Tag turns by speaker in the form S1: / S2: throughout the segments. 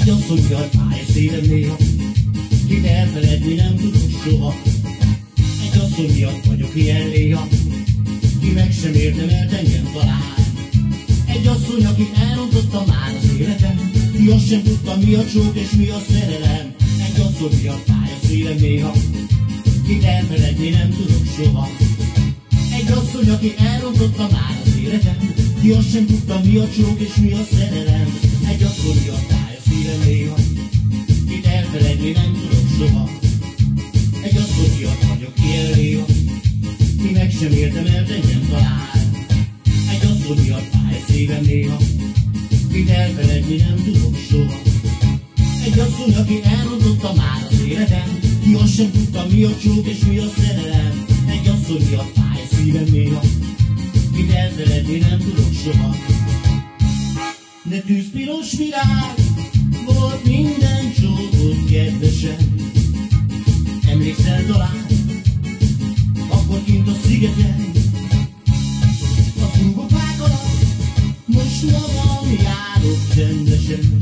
S1: Egy asszony miatt fáj a szívem néha, kit elfeledni nem tudok soha. Egy asszony miatt vagyok ilyen léha, ki meg sem érdemelt engem talán. Egy asszony, aki elrontotta már az életem, ki azt sem tudta, mi a csók és mi a szerelem. Egy asszony miatt fáj a szívem néha, kit elfeledni nem tudok soha. Egy asszony, aki elrontotta már az életem, ki azt sem tudta, mi a csók és mi a szerelem. Egy asszony miatt fáj a szívem néha, kit elfeledni nem tudok soha. Egy asszony miatt vagyok ilyen léha, ki meg sem érdemelt engem talán. Egy asszony miatt fáj a szívem néha, kit elfeledni nem tudok soha. Egy asszony, aki elrontotta már az életem, ki azt sem tudta, mi a csók és mi a szerelem. Egy asszony miatt fáj a szívem néha, kit elfeledni nem tudok soha. De tűzpiros virág volt minden csókot kedvesen. Emlékszel talán, akkor kint a szigeten, a zúgófák alatt most magam járok csendesen.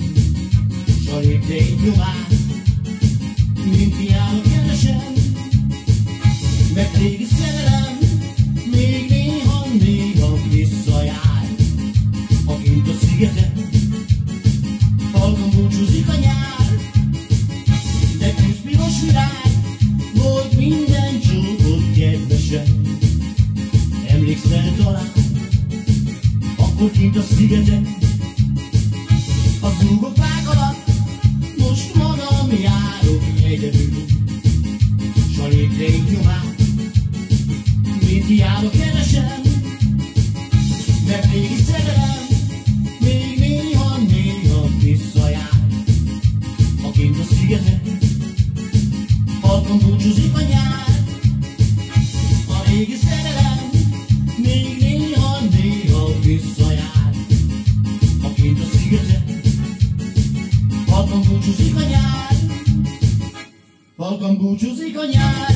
S1: S a lépteid nyomán, mint hiába keresem, mert régi szerelem még néha visszajár. Ha kint a szigeten halkan búcsúzik a nyár, de tűzpiros virág volt minden csókot kedvesen. Emlékszel talán, akkor kint a szigeten, a zúgófák alatt most magam járok egyedül. S a lépteid nyomán, mint hiába keresem, mert régi szerelem még néha visszajár. Ha kint a szigeten halkan búcsúzik a nyár, a régi szerelem még néha visszajár. Ha kint a szigeten halkan búcsúzik a nyár, halkan búcsúzik a nyár.